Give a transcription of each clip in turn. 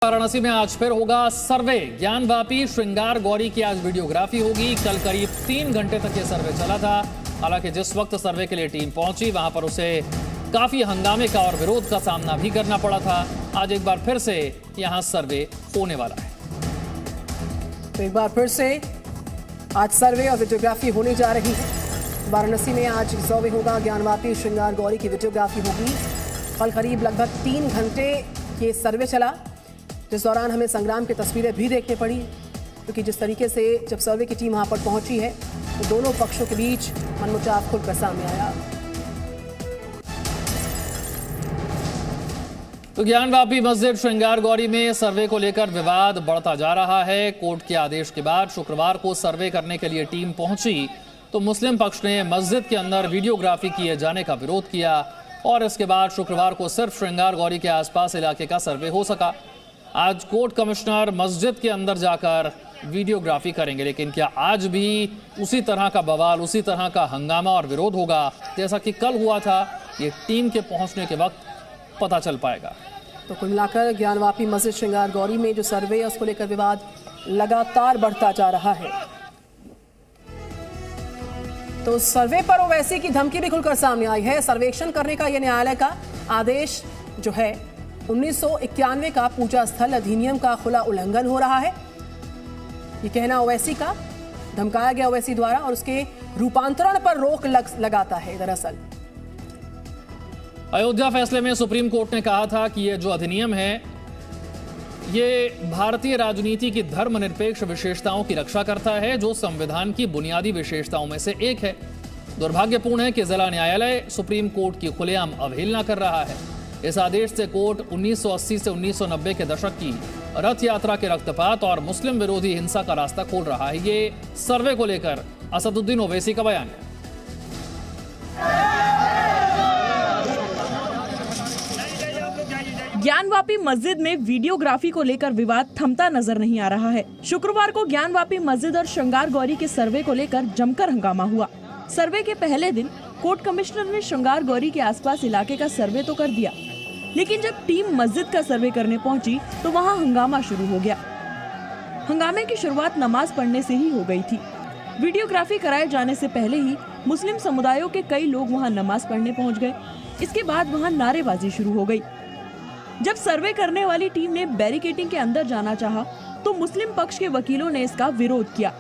वाराणसी में आज फिर होगा सर्वे। ज्ञानवापी श्रृंगार गौरी की आज वीडियोग्राफी होगी। कल करीब 3 घंटे तक ये सर्वे चला था। हालांकि जिस वक्त सर्वे के लिए टीम पहुंची वहां पर उसे काफी हंगामे का और विरोध का सामना भी करना पड़ा था। आज एक बार फिर से यहां सर्वे होने वाला है। तो एक बार फिर से आज सर्वे और वीडियोग्राफी होने जा रही है। वाराणसी में आज सर्वे होगा। ज्ञानवापी श्रृंगार गौरी की वीडियोग्राफी होगी। कल करीब लगभग 3 घंटे ये सर्वे चला, जिस दौरान हमें संग्राम की तस्वीरें भी देखने पड़ी, क्योंकि जिस तरीके से जब सर्वे की टीम वहां पर पहुंची है तो दोनों पक्षों के बीच मनमुटाव खुलकर सामने आया। तो ज्ञानवापी मस्जिद श्रृंगार गौरी में सर्वे को लेकर विवाद बढ़ता जा रहा है। कोर्ट के आदेश के बाद शुक्रवार को सर्वे करने के लिए टीम पहुंची तो मुस्लिम पक्ष ने मस्जिद के अंदर वीडियोग्राफी किए जाने का विरोध किया और इसके बाद शुक्रवार को सिर्फ श्रृंगार गौरी के आसपास इलाके का सर्वे हो सका। आज कोर्ट कमिश्नर मस्जिद के अंदर जाकर वीडियोग्राफी करेंगे, लेकिन क्या आज भी उसी तरह का बवाल, उसी तरह का हंगामा और विरोध होगा जैसा कि कल हुआ था? ये टीम के पहुंचने के वक्त पता चल पाएगा। तो कुल मिलाकर ज्ञानवापी मस्जिद श्रृंगार गौरी में जो सर्वे है उसको लेकर विवाद लगातार बढ़ता जा रहा है। तो सर्वे पर ओवैसी की धमकी भी खुलकर सामने आई है। सर्वेक्षण करने का यह न्यायालय का आदेश जो है 1991 का पूजा स्थल अधिनियम का खुला उल्लंघन हो रहा है, ये कहना ओवैसी का। धमकाया गया ओवैसी द्वारा और उसके रूपांतरण पर रोक लगाता है। दरअसल अयोध्या फैसले में सुप्रीम कोर्ट ने कहा था कि ये जो अधिनियम है ये भारतीय राजनीति की धर्मनिरपेक्ष विशेषताओं की रक्षा करता है, जो संविधान की बुनियादी विशेषताओं में से एक है। दुर्भाग्यपूर्ण है कि जिला न्यायालय सुप्रीम कोर्ट की खुलेआम अवहेलना कर रहा है। इस आदेश से कोर्ट 1980 से 1990 के दशक की रथ यात्रा के रक्तपात और मुस्लिम विरोधी हिंसा का रास्ता खोल रहा है। ये सर्वे को लेकर असदुद्दीन ओवैसी का बयान है। ज्ञानवापी मस्जिद में वीडियोग्राफी को लेकर विवाद थमता नजर नहीं आ रहा है। शुक्रवार को ज्ञानवापी मस्जिद और श्रृंगार गौरी के सर्वे को लेकर जमकर हंगामा हुआ। सर्वे के पहले दिन कोर्ट कमिश्नर ने श्रृंगार गौरी के आसपास इलाके का सर्वे तो कर दिया, लेकिन जब टीम मस्जिद का सर्वे करने पहुंची तो वहां हंगामा शुरू हो गया। हंगामे की शुरुआत नमाज पढ़ने से ही हो गई थी। वीडियोग्राफी कराए जाने से पहले ही मुस्लिम समुदायों के कई लोग वहां नमाज पढ़ने पहुंच गए। इसके बाद वहां नारेबाजी शुरू हो गई। जब सर्वे करने वाली टीम ने बैरिकेडिंग के अंदर जाना चाहा तो मुस्लिम पक्ष के वकीलों ने इसका विरोध किया।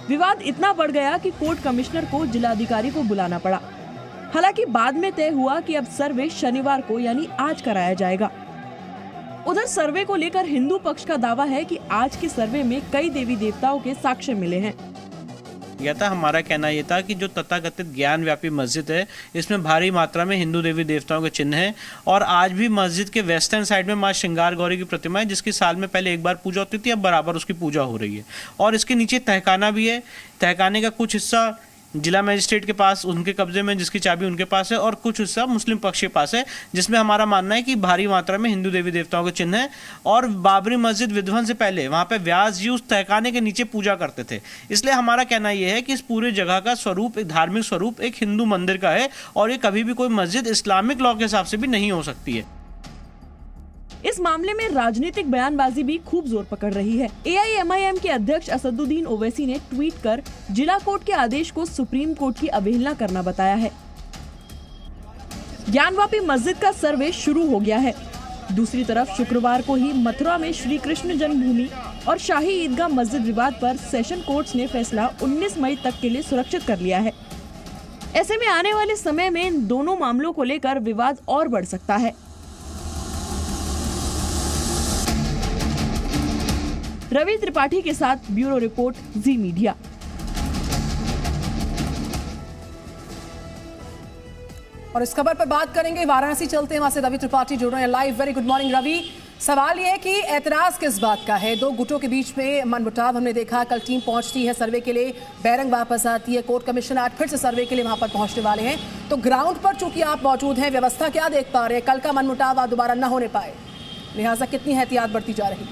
विवाद इतना बढ़ गया कि कोर्ट कमिश्नर को जिलाधिकारी को बुलाना पड़ा। हालांकि बाद में तय हुआ कि अब सर्वे शनिवार को यानी आज कराया जाएगा। उधर सर्वे को लेकर हिंदू पक्ष का दावा है कि आज के सर्वे में कई देवी देवताओं के साक्ष्य मिले हैं। हमारा कहना ये था कि जो तथाकथित ज्ञानव्यापी मस्जिद है इसमें भारी मात्रा में हिंदू देवी देवताओं के चिन्ह हैं और आज भी मस्जिद के वेस्टर्न साइड में मां श्रृंगार गौरी की प्रतिमा है, जिसकी साल में पहले एक बार पूजा होती थी, अब बराबर उसकी पूजा हो रही है। और इसके नीचे तहखाना भी है। तहखाने का कुछ हिस्सा जिला मजिस्ट्रेट के पास उनके कब्जे में, जिसकी चाबी उनके पास है, और कुछ हिस्सा मुस्लिम पक्ष के पास है, जिसमें हमारा मानना है कि भारी मात्रा में हिंदू देवी देवताओं के चिन्ह हैं। और बाबरी मस्जिद विध्वंस से पहले वहां पे व्यास जी उस तहखाने के नीचे पूजा करते थे। इसलिए हमारा कहना यह है कि इस पूरे जगह का स्वरूप, एक धार्मिक स्वरूप, एक हिंदू मंदिर का है और ये कभी भी कोई मस्जिद इस्लामिक लॉ के हिसाब से भी नहीं हो सकती है। इस मामले में राजनीतिक बयानबाजी भी खूब जोर पकड़ रही है। AIMIM के अध्यक्ष असदुद्दीन ओवैसी ने ट्वीट कर जिला कोर्ट के आदेश को सुप्रीम कोर्ट की अवहेलना करना बताया है। ज्ञानवापी मस्जिद का सर्वे शुरू हो गया है। दूसरी तरफ शुक्रवार को ही मथुरा में श्री कृष्ण जन्मभूमि और शाही ईदगाह मस्जिद विवाद पर सेशन कोर्ट्स ने फैसला 19 मई तक के लिए सुरक्षित कर लिया है। ऐसे में आने वाले समय में इन दोनों मामलों को लेकर विवाद और बढ़ सकता है। रवि त्रिपाठी के साथ ब्यूरो रिपोर्ट, जी मीडिया। और इस खबर पर बात करेंगे, वाराणसी चलते हैं, वहां से रवि त्रिपाठी जुड़ रहे हैं live. Very good morning Ravi. सवाल यह है कि एतराज किस बात का है? दो गुटों के बीच में मनमुटाव हमने देखा। कल टीम पहुंचती है सर्वे के लिए, बैरंग वापस आती है, कोर्ट कमिश्नर आज फिर से सर्वे के लिए वहां पर पहुंचने वाले हैं। तो ग्राउंड पर चूंकि आप मौजूद हैं, व्यवस्था क्या देख पा रहे हैं? कल का मनमुटाव दोबारा न होने पाए, लिहाजा कितनी एहतियात बढ़ती जा रही?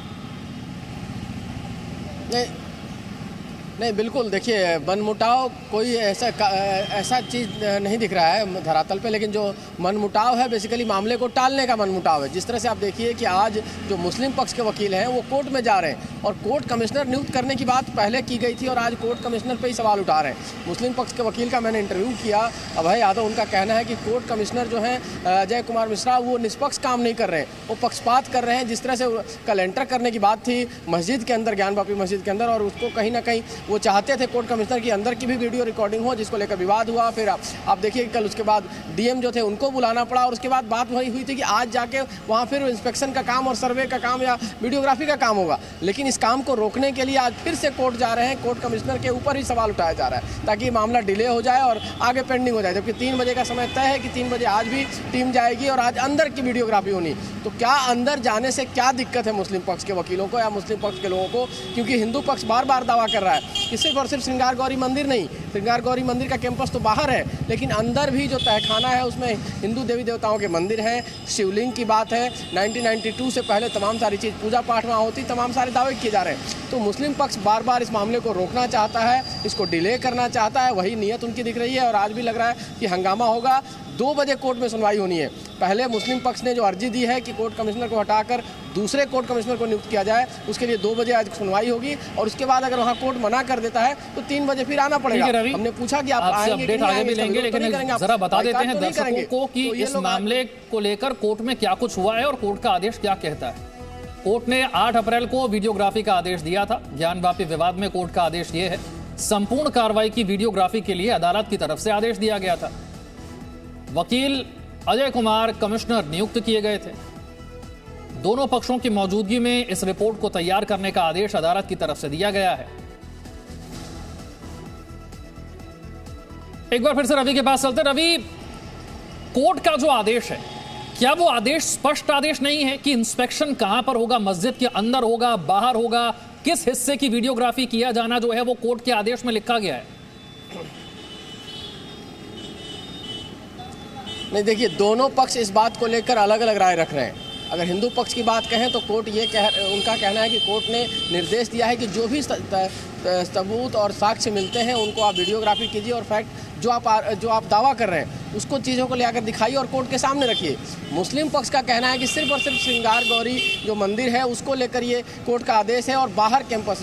नहीं, बिल्कुल देखिए, मनमुटाव कोई ऐसा चीज़ नहीं दिख रहा है धरातल पे, लेकिन जो मनमुटाव है बेसिकली मामले को टालने का मनमुटाव है। जिस तरह से आप देखिए कि आज जो मुस्लिम पक्ष के वकील हैं वो कोर्ट में जा रहे हैं और कोर्ट कमिश्नर नियुक्त करने की बात पहले की गई थी और आज कोर्ट कमिश्नर पे ही सवाल उठा रहे हैं। मुस्लिम पक्ष के वकील का मैंने इंटरव्यू किया, अभय यादव, उनका कहना है कि कोर्ट कमिश्नर जो हैं अजय कुमार मिश्रा वो निष्पक्ष काम नहीं कर रहे हैं, वो पक्षपात कर रहे हैं। जिस तरह से कल एंटर करने की बात थी मस्जिद के अंदर, ज्ञानवापी मस्जिद के अंदर, और उसको कहीं ना कहीं वो चाहते थे कोर्ट कमिश्नर की अंदर की भी वीडियो रिकॉर्डिंग हो, जिसको लेकर विवाद हुआ। फिर आप देखिए कल उसके बाद डीएम जो थे उनको बुलाना पड़ा और उसके बाद बात वही हुई थी कि आज जाके वहाँ फिर इंस्पेक्शन का काम और सर्वे का काम या वीडियोग्राफी का काम होगा। लेकिन इस काम को रोकने के लिए आज फिर से कोर्ट जा रहे हैं, कोर्ट कमिश्नर के ऊपर ही सवाल उठाया जा रहा है ताकि मामला डिले हो जाए और आगे पेंडिंग हो जाए। जबकि 3 बजे का समय तय है कि 3 बजे आज भी टीम जाएगी और आज अंदर की वीडियोग्राफी होनी। तो क्या अंदर जाने से क्या दिक्कत है मुस्लिम पक्ष के वकीलों को या मुस्लिम पक्ष के लोगों को? क्योंकि हिंदू पक्ष बार बार दावा कर रहा है कि सिर्फ और सिर्फ श्रृंगार गौरी मंदिर नहीं, श्रृंगार गौरी मंदिर का कैंपस तो बाहर है, लेकिन अंदर भी जो तहखाना है उसमें हिंदू देवी देवताओं के मंदिर हैं, शिवलिंग की बात है। 1992 से पहले तमाम सारी चीज़ पूजा पाठ वहाँ होती, तमाम सारे दावे किए जा रहे हैं। तो मुस्लिम पक्ष बार बार इस मामले को रोकना चाहता है, इसको डिले करना चाहता है, वही नीयत उनकी दिख रही है। और आज भी लग रहा है कि हंगामा होगा। 2 बजे कोर्ट में सुनवाई होनी है। पहले मुस्लिम पक्ष ने जो अर्जी दी है कि कोर्ट कमिश्नर को हटाकर दूसरे कोर्ट कमिश्नर को नियुक्त किया जाए, उसके लिए 2 बजे आज सुनवाई होगी और उसके बाद अगर वहाँ कोर्ट मना कर देता है तो 3 बजे फिर आना पड़ेगा। हमने पूछा कि आप आएंगे कि नहीं आएंगे, लेंगे, लेकिन जरा बता देते हैं दर्शकों को कि इस मामले को लेकर कोर्ट में क्या कुछ हुआ है और कोर्ट का आदेश क्या कहता है। कोर्ट ने 8 अप्रैल को वीडियोग्राफी का आदेश दिया था। ज्ञानवापी विवाद में कोर्ट का आदेश ये है, संपूर्ण कार्रवाई की वीडियोग्राफी के लिए अदालत की तरफ से आदेश दिया गया था। वकील अजय कुमार कमिश्नर नियुक्त किए गए थे। दोनों पक्षों की मौजूदगी में इस रिपोर्ट को तैयार करने का आदेश अदालत की तरफ से दिया गया है। एक बार फिर से रवि के पास चलते। रवि, कोर्ट का जो आदेश है, क्या वो आदेश स्पष्ट आदेश नहीं है कि इंस्पेक्शन कहां पर होगा, मस्जिद के अंदर होगा, बाहर होगा, किस हिस्से की वीडियोग्राफी किया जाना जो है वो कोर्ट के आदेश में लिखा गया है? नहीं, देखिए, दोनों पक्ष इस बात को लेकर अलग अलग राय रख रहे हैं। अगर हिंदू पक्ष की बात कहें तो कोर्ट उनका कहना है कि कोर्ट ने निर्देश दिया है कि जो भी सबूत और साक्ष्य मिलते हैं उनको आप वीडियोग्राफी कीजिए और फैक्ट जो आप दावा कर रहे हैं उसको चीज़ों को लेकर दिखाइए और कोर्ट के सामने रखिए। मुस्लिम पक्ष का कहना है कि सिर्फ और सिर्फ श्रृंगार गौरी जो मंदिर है उसको लेकर ये कोर्ट का आदेश है और बाहर कैंपस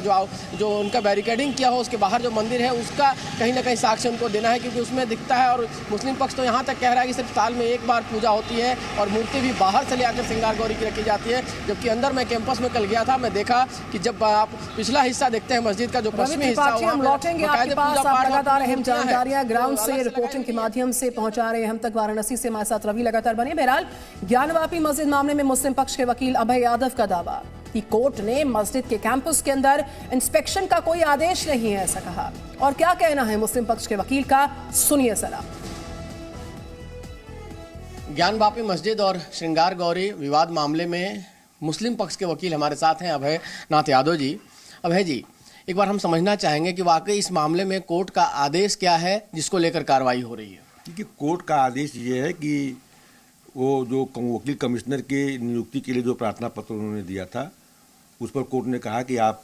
जो उनका बैरिकेडिंग किया हो उसके बाहर जो मंदिर है उसका कहीं ना कहीं साक्ष्य उनको देना है, क्योंकि उसमें दिखता है। और मुस्लिम पक्ष तो यहाँ तक कह रहा है कि सिर्फ साल में 1 बार पूजा होती है और मूर्ति भी बाहर से ले आकर श्रृंगार गौरी की रखी जाती है। जबकि अंदर मैं कैंपस में कल गया था, मैं देखा कि जब आप पिछला हिस्सा देखते हैं मस्जिद का जो पश्चिमी हिस्सा, हम लौटेंगे आपके पास। आप लगातार अहम जानकारियां ग्राउंड से रिपोर्टिंग के माध्यम से पहुंचा रहे हैं हम तक। वाराणसी से हमारे साथ रवि लगातार बने। बहरहाल, ज्ञानवापी मस्जिद मामले में मुस्लिम पक्ष के वकील अभय यादव का दावा कि कोर्ट ने मस्जिद के कैंपस के अंदर इंस्पेक्शन का कोई आदेश नहीं है, ऐसा कहा। और क्या कहना है मुस्लिम पक्ष के वकील का, सुनिए जरा। ज्ञानवापी मस्जिद और श्रृंगार गौरी विवाद मामले में मुस्लिम पक्ष के वकील हमारे साथ हैं अभय नाथ यादव जी। अभय जी, एक बार हम समझना चाहेंगे कि वाकई इस मामले में कोर्ट का आदेश क्या है जिसको लेकर कार्रवाई हो रही है। देखिए, कोर्ट का आदेश ये है कि वो जो वकील कमिश्नर के नियुक्ति के लिए जो प्रार्थना पत्र उन्होंने दिया था उस पर कोर्ट ने कहा कि आप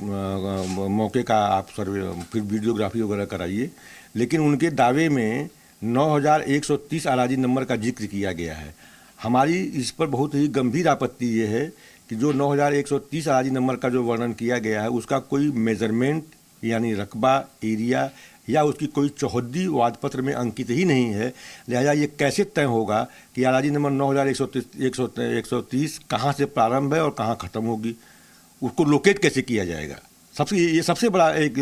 मौके का आप सर्वे फिर वीडियोग्राफी वगैरह कराइए। लेकिन उनके दावे में 9130 अराजी नंबर का जिक्र किया गया है। हमारी इस पर बहुत ही गंभीर आपत्ति ये है कि जो 9130 अराजी नंबर का जो वर्णन किया गया है उसका कोई मेजरमेंट यानी रकबा, एरिया या उसकी कोई चौहद्दी वादपत्र में अंकित ही नहीं है। लिहाजा ये कैसे तय होगा कि अराजी नंबर 9130 कहाँ से प्रारंभ है और कहाँ ख़त्म होगी, उसको लोकेट कैसे किया जाएगा। ये सबसे बड़ा एक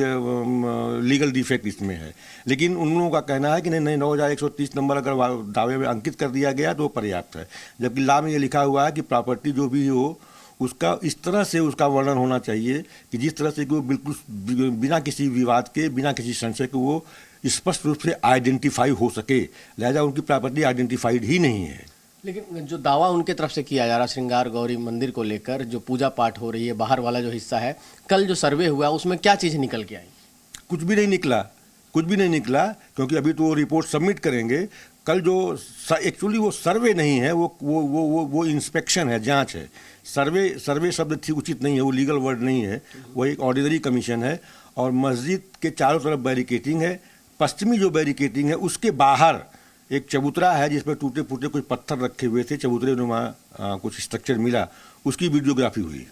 लीगल डिफेक्ट इसमें है। लेकिन उन लोगों का कहना है कि नहीं 9130 नंबर अगर दावे में अंकित कर दिया गया तो पर्याप्त है, जबकि लॉ में ये लिखा हुआ है कि प्रॉपर्टी जो भी हो उसका इस तरह से उसका वर्णन होना चाहिए कि जिस तरह से कि वो बिल्कुल बिना किसी विवाद के, बिना किसी संशय के वो स्पष्ट रूप से आइडेंटिफाई हो सके। लिहाजा उनकी प्रॉपर्टी आइडेंटिफाइड ही नहीं है। लेकिन जो दावा उनके तरफ से किया जा रहा श्रृंगार गौरी मंदिर को लेकर, जो पूजा पाठ हो रही है, बाहर वाला जो हिस्सा है, कल जो सर्वे हुआ उसमें क्या चीज़ निकल के आई? कुछ भी नहीं निकला, कुछ भी नहीं निकला, क्योंकि अभी तो वो रिपोर्ट सबमिट करेंगे। कल जो एक्चुअली वो सर्वे नहीं है, वो इंस्पेक्शन है, जांच है। सर्वे शब्द ठीक उचित नहीं है, वो लीगल वर्ड नहीं है, वो एक ऑर्डिनरी कमीशन है। और मस्जिद के चारों तरफ बैरिकेटिंग है। पश्चिमी जो बैरिकेटिंग है उसके बाहर एक चबूतरा है जिस पर टूटे फूटे कुछ पत्थर रखे हुए थे, चबूतरे नुमा कुछ स्ट्रक्चर मिला, उसकी वीडियोग्राफी हुई।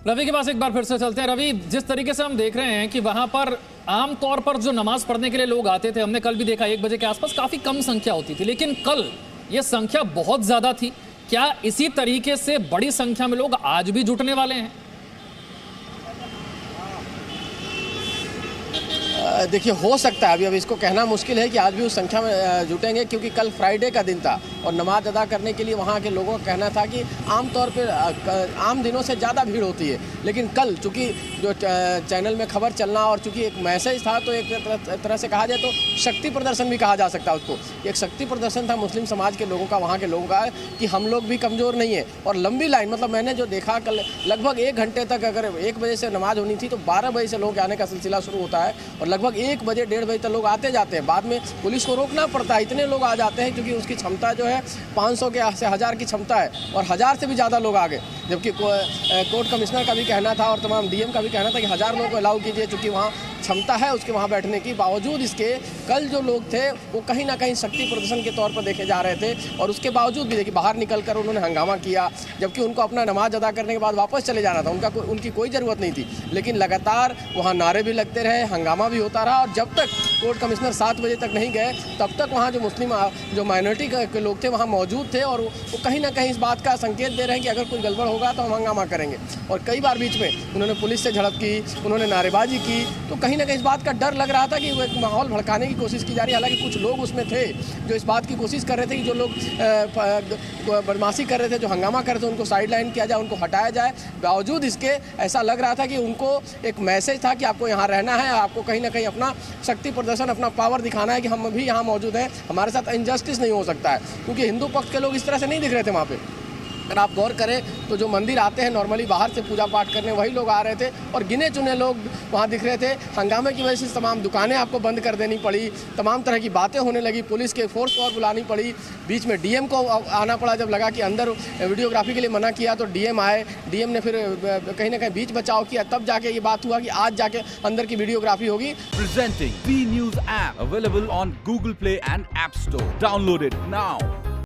रवि के पास एक बार फिर से चलते हैं। रवि, जिस तरीके से हम देख रहे हैं कि वहां पर आमतौर पर जो नमाज पढ़ने के लिए लोग आते थे, हमने कल भी देखा 1 बजे के आसपास काफी कम संख्या होती थी, लेकिन कल यह संख्या बहुत ज्यादा थी। क्या इसी तरीके से बड़ी संख्या में लोग आज भी जुटने वाले हैं? देखिए, हो सकता है, अभी इसको कहना मुश्किल है कि आज भी उस संख्या में जुटेंगे, क्योंकि कल फ्राइडे का दिन था और नमाज अदा करने के लिए वहाँ के लोगों का कहना था कि आमतौर पर आम दिनों से ज़्यादा भीड़ होती है, लेकिन कल चूँकि जो चैनल में खबर चलना और चूँकि एक मैसेज था, तो एक तरह से कहा जाए तो शक्ति प्रदर्शन भी कहा जा सकता है उसको। एक शक्ति प्रदर्शन था मुस्लिम समाज के लोगों का, वहाँ के लोगों का, कि हम लोग भी कमज़ोर नहीं है। और लंबी लाइन, मतलब मैंने जो देखा कल लगभग 1 घंटे तक, अगर 1 बजे से नमाज होनी थी तो 12 बजे से लोग आने का सिलसिला शुरू होता है और लगभग 1 बजे 1:30 बजे तक लोग आते जाते हैं। बाद में पुलिस को रोकना पड़ता है, इतने लोग आ जाते हैं क्योंकि उसकी क्षमता जो है 500 से 1000 की क्षमता है और 1000 से भी ज़्यादा लोग आ गए। जबकि कोर्ट कमिश्नर का भी कहना था और तमाम डीएम का भी कहना था कि 1000 लोगों को अलाउ कीजिए, चूँकि वहाँ क्षमता है उसके वहाँ बैठने की। बावजूद इसके कल जो लोग थे वो कहीं ना कहीं शक्ति प्रदर्शन के तौर पर देखे जा रहे थे और उसके बावजूद भी देखिए बाहर निकल कर उन्होंने हंगामा किया, जबकि उनको अपना नमाज अदा करने के बाद वापस चले जाना था, उनकी कोई ज़रूरत नहीं थी। लेकिन लगातार वहाँ नारे भी लगते रहे, हंगामा भी होता रहा और जब तक कोर्ट कमिश्नर 7 बजे तक नहीं गए तब तक वहाँ जो मुस्लिम जो माइनॉरिटी के लोग थे वहाँ मौजूद थे और वो कहीं ना कहीं इस बात का संकेत दे रहे हैं कि अगर कोई गड़बड़ होगा तो हम हंगामा करेंगे। और कई बार बीच में उन्होंने पुलिस से झड़प की, उन्होंने नारेबाजी की, तो कहीं ना कहीं इस बात का डर लग रहा था कि वो एक माहौल भड़काने की कोशिश की जा रही है। हालांकि कुछ लोग उसमें थे जो इस बात की कोशिश कर रहे थे कि जो लोग बदमाशी कर रहे थे, जो हंगामा कर रहे थे, उनको साइड लाइन किया जाए, उनको हटाया जाए। बावजूद इसके ऐसा लग रहा था कि उनको एक मैसेज था कि आपको यहाँ रहना है, आपको कहीं ना कहीं अपना शक्ति प्रदर्शन, अपना पावर दिखाना है कि हम भी यहाँ मौजूद हैं, हमारे साथ इनजस्टिस नहीं हो सकता है। क्योंकि हिंदू पक्ष के लोग इस तरह से नहीं दिख रहे थे वहाँ पे। अगर आप गौर करें तो जो मंदिर आते हैं नॉर्मली बाहर से पूजा पाठ करने, वही लोग आ रहे थे और गिने चुने लोग वहाँ दिख रहे थे। हंगामे की वजह से तमाम दुकानें आपको बंद कर देनी पड़ी, तमाम तरह की बातें होने लगी, पुलिस के फोर्स और बुलानी पड़ी। बीच में डीएम को आना पड़ा, जब लगा कि अंदर वीडियोग्राफी के लिए मना किया तो डीएम आए, डीएम ने फिर कहीं ना कहीं बीच बचाव किया, तब जाके ये बात हुआ कि आज जाके अंदर की वीडियोग्राफी होगी। Presenting B News app available on Google Play and App Store. Download it now.